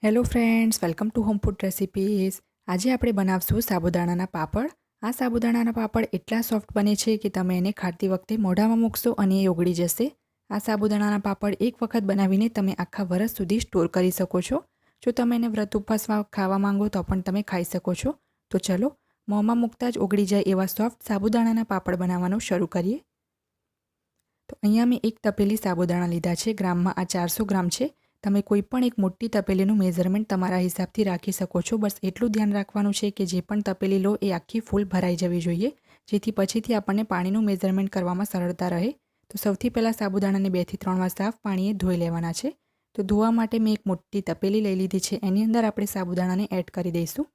Hello friends, welcome to home food recipes. આજે આપણે બનાવશું સાબુદાણાના પાપડ. આ સાબુદાણાના પાપડ એટલા સોફ્ટ બને છે કે તમે એને ખાતી વખતે મોઢામાં મૂકશો અને એ ઓગળી જશે. આ સાબુદાણાના પાપડ એક વખત બનાવીને તમે આખા વરસ સુધી સ્ટોર કરી શકો છો. જો તમે એને વ્રત ઉપવાસમાં ખાવા માંગો તો પણ તમે ખાઈ શકો છો. તો ચલો મોંમાં મૂકતા જ ઓગળી જાય એવા સોફ્ટ સાબુદાણાના પાપડ બનાવવાનું શરૂ કરીએ. તો અહીંયા મેં એક તપેલી સાબુદાણા લીધા છે. ગ્રામમાં આ 400 ગ્રામ છે. તમે કોઈ પણ એક મોટી તપેલીનું મેઝરમેન્ટ તમારા હિસાબથી રાખી શકો છો. બસ એટલું ધ્યાન રાખવાનું છે કે જે પણ તપેલી લો એ આખી ફૂલ ભરાઈ જવી જોઈએ, જેથી પછીથી આપણને પાણીનું મેઝરમેન્ટ કરવામાં સરળતા રહે. તો સૌથી પહેલાં સાબુદાણાને 2 થી 3 વાર સાફ પાણીએ ધોઈ લેવાના છે. તો ધોવા માટે મેં એક મોટી તપેલી લઈ લીધી છે. એની અંદર આપણે સાબુદાણાને એડ કરી દઈશું.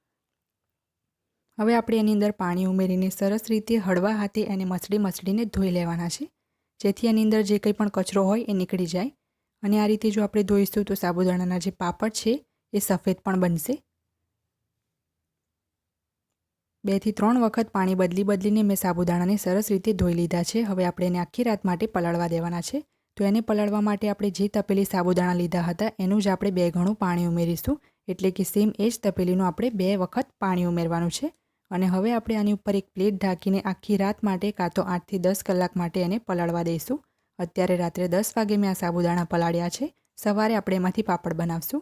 હવે આપણે એની અંદર પાણી ઉમેરીને સરસ રીતે હળવા હાથે એને મસળીને ધોઈ લેવાના છે, જેથી એની અંદર જે કંઈ પણ કચરો હોય એ નીકળી જાય. અને આ રીતે જો આપણે ધોઈશું તો સાબુદાણાના જે પાપડ છે એ સફેદ પણ બનશે. 2 થી 3 વખત પાણી બદલીને મેં સાબુદાણાને સરસ રીતે ધોઈ લીધા છે. હવે આપણે એને આખી રાત માટે પલાળવા દેવાના છે. તો એને પલાળવા માટે આપણે જે તપેલી સાબુદાણા લીધા હતા એનું જ આપણે 2 ગણું પાણી ઉમેરીશું. એટલે કે સેમ એ જ તપેલીનું આપણે 2 વખત પાણી ઉમેરવાનું છે. અને હવે આપણે આની ઉપર એક પ્લેટ ઢાંકીને આખી રાત માટે કાં તો 8 થી 10 કલાક માટે એને પલાળવા દઈશું. અત્યારે રાત્રે 10 વાગે મેં આ સાબુદાણા પલાળ્યા છે. સવારે આપણે એમાંથી પાપડ બનાવશું.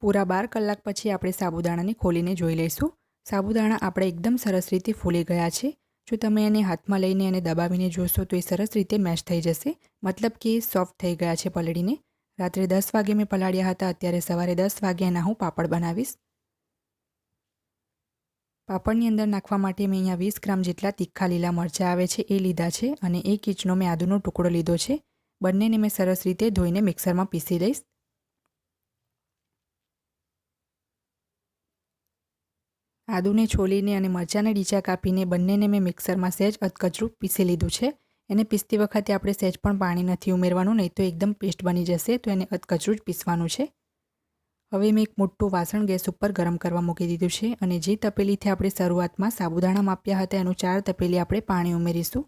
પૂરા 12 કલાક પછી આપણે સાબુદાણાને ખોલીને જોઈ લઈશું. સાબુદાણા આપણે એકદમ સરસ રીતે ફૂલી ગયા છે. જો તમે એને હાથમાં લઈને એને દબાવીને જોશો તો એ સરસ રીતે મેશ થઈ જશે, મતલબ કે એ સોફ્ટ થઈ ગયા છે પલળીને. રાત્રે 10 વાગે મેં પલાળ્યા હતા. અત્યારે સવારે 10 વાગે એના હું પાપડ બનાવીશ. પાપડની અંદર નાખવા માટે મેં અહીંયા 20 ગ્રામ જેટલા તીખા લીલા મરચાં આવે છે એ લીધા છે અને 1 ઇંચનો મેં આદુનો ટુકડો લીધો છે. બંનેને મેં સરસ રીતે ધોઈને મિક્સરમાં પીસી દઈશ. આદુને છોલીને અને મરચાંને ડીચા કાપીને બંનેને મેં મિક્સરમાં સહેજ અધકચરું પીસી લીધું છે. એને પીસતી વખતે આપણે સહેજ પણ પાણી નથી ઉમેરવાનું, નહીં તો એકદમ પેસ્ટ બની જશે. તો એને અધકચરું જ પીસવાનું છે. હવે મેં એક મોટું વાસણ ગેસ ઉપર ગરમ કરવા મૂકી દીધું છે અને જે તપેલીથી આપણે શરૂઆતમાં સાબુદાણા માપ્યા હતા એનું 4 તપેલી આપણે પાણી ઉમેરીશું.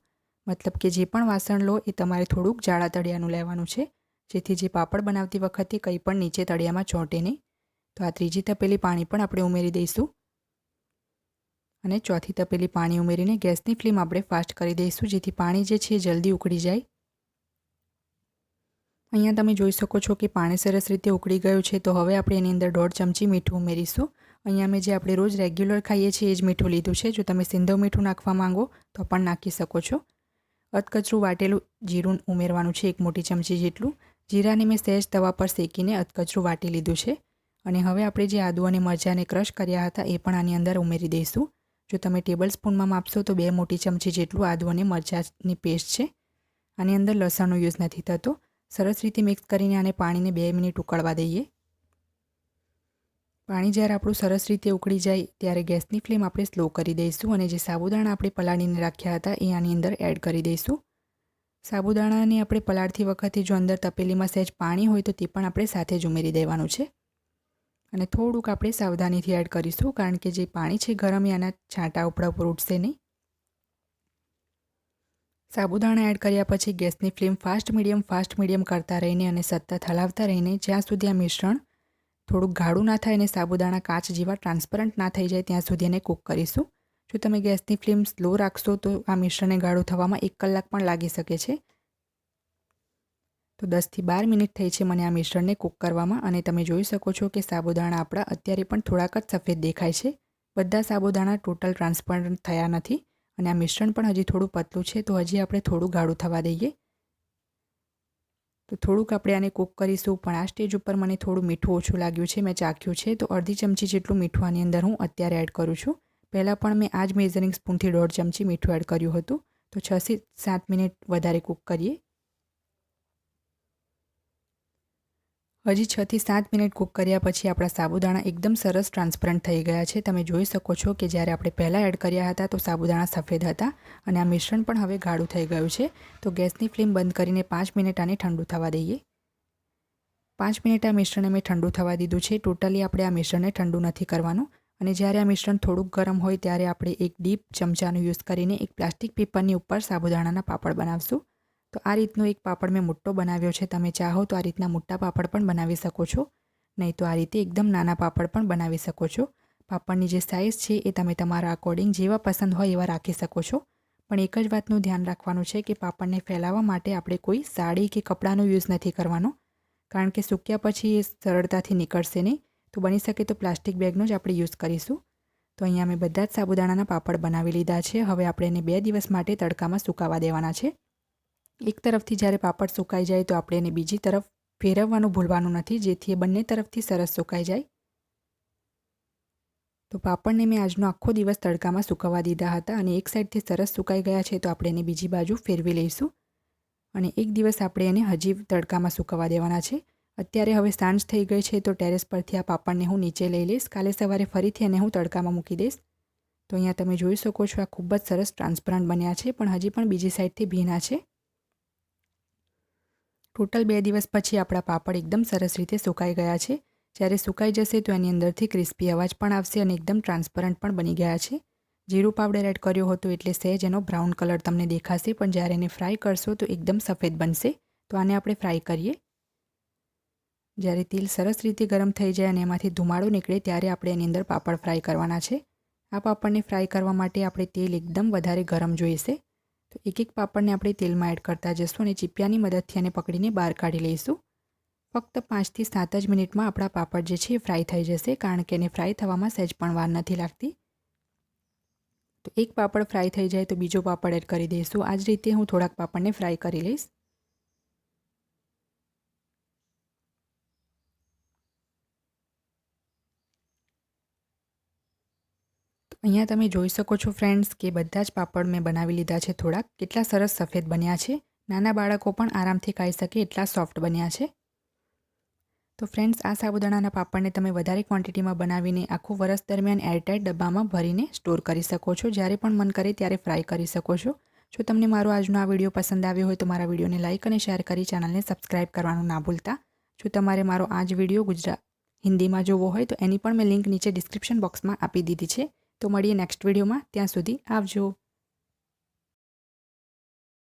મતલબ કે જે પણ વાસણ લો એ તમારે થોડુંક જાડા તળિયાનું લેવાનું છે, જેથી જે પાપડ બનાવતી વખતે કંઈ પણ નીચે તળિયામાં ચોંટે નહીં. તો આ ત્રીજી તપેલી પાણી પણ આપણે ઉમેરી દઈશું અને ચોથી તપેલી પાણી ઉમેરીને ગેસની ફ્લેમ આપણે ફાસ્ટ કરી દઈશું, જેથી પાણી જે છે એ જલ્દી ઉકળી જાય. અહીંયા તમે જોઈ શકો છો કે પાણી સરસ રીતે ઉકળી ગયું છે. તો હવે આપણે એની અંદર 1.5 ચમચી મીઠું ઉમેરીશું. અહીંયા મેં જે આપણે રોજ રેગ્યુલર ખાઈએ છીએ એ જ મીઠું લીધું છે. જો તમે સિંધવ મીઠું નાખવા માંગો તો પણ નાખી શકો છો. અધકચરું વાટેલું જીરું ઉમેરવાનું છે, 1 મોટી ચમચી જેટલું. જીરાને મેં સહેજ તવા પર શેકીને અધકચરું વાટી લીધું છે. અને હવે આપણે જે આદુ અને મરચાંને ક્રશ કર્યા હતા એ પણ આની અંદર ઉમેરી દઈશું. જો તમે ટેબલ સ્પૂનમાં માપશો તો 2 મોટી ચમચી જેટલું આદુ અને મરચાંની પેસ્ટ છે. આની અંદર લસણનો યુઝ નથી થતો. સરસ રીતે મિક્સ કરીને આને પાણીને 2 મિનિટ ઉકળવા દઈએ. પાણી જ્યારે આપણું સરસ રીતે ઉકળી જાય ત્યારે ગેસની ફ્લેમ આપણે સ્લો કરી દઈશું અને જે સાબુદાણા આપણે પલાળીને રાખ્યા હતા એ આની અંદર એડ કરી દઈશું. સાબુદાણાને આપણે પલાળતી વખતે જો અંદર તપેલીમાં સહેજ પાણી હોય તો તે પણ આપણે સાથે જ ઉમેરી દેવાનું છે. અને થોડુંક આપણે સાવધાનીથી એડ કરીશું, કારણ કે જે પાણી છે ગરમ એ આના છાંટા ઉપર ઉઠશે નહીં. સાબુદાણા એડ કર્યા પછી ગેસની ફ્લેમ ફાસ્ટ મીડિયમ કરતા રહીને અને સતત હલાવતા રહીને જ્યાં સુધી આ મિશ્રણ થોડુંક ગાઢું ના થાય અને સાબુદાણા કાચ જેવા ટ્રાન્સપરન્ટ ના થઈ જાય ત્યાં સુધી એને કૂક કરીશું. જો તમે ગેસની ફ્લેમ સ્લો રાખશો તો આ મિશ્રણને ગાઢું થવામાં 1 કલાક પણ લાગી શકે છે. તો 10 થી 12 મિનિટ થઈ છે મને આ મિશ્રણને કૂક કરવામાં અને તમે જોઈ શકો છો કે સાબુદાણા આપણા અત્યારે પણ થોડાક જ સફેદ દેખાય છે. બધા સાબુદાણા ટોટલ ટ્રાન્સપરન્ટ થયા નથી અને આ મિશ્રણ પણ હજી થોડું પતલું છે, તો હજી આપણે થોડું ગાઢું થવા દઈએ. તો થોડુંક આપણે આને કૂક કરીશું, પણ આ સ્ટેજ ઉપર મને થોડું મીઠું ઓછું લાગ્યું છે. મેં ચાખ્યું છે તો અડધી ચમચી જેટલું મીઠું આની અંદર હું અત્યારે એડ કરું છું. પહેલાં પણ મેં આ જ મેઝરિંગ સ્પૂનથી 1.5 ચમચી મીઠું એડ કર્યું હતું. તો 6 થી 7 મિનિટ વધારે કૂક કરીએ. હજી 6 થી 7 મિનિટ કૂક કર્યા પછી આપણા સાબુદાણા એકદમ સરસ ટ્રાન્સપરન્ટ થઈ ગયા છે. તમે જોઈ શકો છો કે જ્યારે આપણે પહેલાં એડ કર્યા હતા તો સાબુદાણા સફેદ હતા અને આ મિશ્રણ પણ હવે ગાઢું થઈ ગયું છે. તો ગેસની ફ્લેમ બંધ કરીને 5 મિનિટ આને ઠંડુ થવા દઈએ. 5 મિનિટ આ મિશ્રણને મેં ઠંડુ થવા દીધું છે. ટોટલી આપણે આ મિશ્રણને ઠંડુ નથી કરવાનું. અને જ્યારે આ મિશ્રણ થોડુંક ગરમ હોય ત્યારે આપણે એક ડીપ ચમચાનો યુઝ કરીને એક પ્લાસ્ટિક પેપરની ઉપર સાબુદાણાના પાપડ બનાવશું. તો આ રીતનો એક પાપડ મેં મોટો બનાવ્યો છે. તમે ચાહો તો આ રીતના મોટા પાપડ પણ બનાવી શકો છો, નહીં તો આ રીતે એકદમ નાના પાપડ પણ બનાવી શકો છો. પાપડની જે સાઇઝ છે એ તમે તમારા અકોર્ડિંગ જેવા પસંદ હોય એવા રાખી શકો છો. પણ એક જ વાતનું ધ્યાન રાખવાનું છે કે પાપડને ફેલાવવા માટે આપણે કોઈ સાડી કે કપડાનો યુઝ નથી કરવાનો, કારણ કે સૂક્યા પછી એ સરળતાથી નીકળશે નહીં. તો બની શકે તો પ્લાસ્ટિક બેગનો જ આપણે યુઝ કરીશું. તો અહીંયા મેં બધા જ સાબુદાણાના પાપડ બનાવી લીધા છે. હવે આપણે એને 2 દિવસ માટે તડકામાં સુકાવા દેવાના છે. એક તરફથી જ્યારે પાપડ સુકાઈ જાય તો આપણે એને બીજી તરફ ફેરવવાનું ભૂલવાનું નથી, જેથી એ બંને તરફથી સરસ સુકાઈ જાય. તો પાપડને મેં આજનો આખો દિવસ તડકામાં સુકાવા દીધા હતા અને એક સાઈડથી સરસ સુકાઈ ગયા છે. તો આપણે એને બીજી બાજુ ફેરવી લઈશું અને એક દિવસ આપણે એને હજી તડકામાં સુકાવા દેવાના છે. અત્યારે હવે સાંજ થઈ ગઈ છે તો ટેરેસ પરથી આ પાપડને હું નીચે લઈ લઈશ. કાલે સવારે ફરીથી એને હું તડકામાં મૂકી દઈશ. તો અહીંયા તમે જોઈ શકો છો આ ખૂબ જ સરસ ટ્રાન્સપરન્ટ બન્યા છે, પણ હજી પણ બીજી સાઈડથી ભીના છે. ટોટલ 2 દિવસ પછી આપણા પાપડ એકદમ સરસ રીતે સુકાઈ ગયા છે. જ્યારે સુકાઈ જશે તો એની અંદરથી ક્રિસ્પી અવાજ પણ આવશે અને એકદમ ટ્રાન્સપરન્ટ પણ બની ગયા છે. જીરું પાવડર એડ કર્યો હતો એટલે સહેજ એનો બ્રાઉન કલર તમને દેખાશે, પણ જ્યારે એને ફ્રાય કરશો તો એકદમ સફેદ બનશે. તો આને આપણે ફ્રાય કરીએ. જ્યારે તેલ સરસ રીતે ગરમ થઈ જાય અને એમાંથી ધુમાડો નીકળે ત્યારે આપણે એની અંદર પાપડ ફ્રાય કરવાના છે. આ પાપડને ફ્રાય કરવા માટે આપણે તેલ એકદમ વધારે ગરમ જોઈશે. તો એક એક પાપડને આપણે તેલમાં એડ કરતા જઈશું અને ચીપિયાની મદદથી એને પકડીને બહાર કાઢી લઈશું. ફક્ત 5 થી 7 જ મિનિટમાં આપણા પાપડ જે છે એ ફ્રાય થઈ જશે, કારણ કે એને ફ્રાય થવામાં સહેજ પણ વાર નથી લાગતી. તો એક પાપડ ફ્રાય થઈ જાય તો બીજો પાપડ એડ કરી દઈશું. આ જ રીતે હું થોડાક પાપડને ફ્રાય કરી લઈશ. અહીંયા તમે જોઈ શકો છો ફ્રેન્ડ્સ કે બધા જ પાપડ મેં બનાવી લીધા છે. થોડાક કેટલા સરસ સફેદ બન્યા છે. નાના બાળકો પણ આરામથી ખાઈ શકે એટલા સોફ્ટ બન્યા છે. તો ફ્રેન્ડ્સ આ સાબુદાણાના પાપડને તમે વધારે ક્વોન્ટિટીમાં બનાવીને આખું વર્ષ દરમિયાન એરટાઇટ ડબ્બામાં ભરીને સ્ટોર કરી શકો છો. જ્યારે પણ મન કરે ત્યારે ફ્રાય કરી શકો છો. જો તમને મારો આજનો આ વિડીયો પસંદ આવ્યો હોય તો મારા વિડીયોને લાઇક અને શેર કરી ચેનલને સબસ્ક્રાઇબ કરવાનું ના ભૂલતા. જો તમારે મારો આ જ વિડીયો હિન્દીમાં જોવો હોય તો એની પણ મેં લિંક નીચે ડિસ્ક્રિપ્શન બોક્સમાં આપી દીધી છે. તો મળીએ નેક્સ્ટ વિડીયોમાં. ત્યાં સુધી આવજો.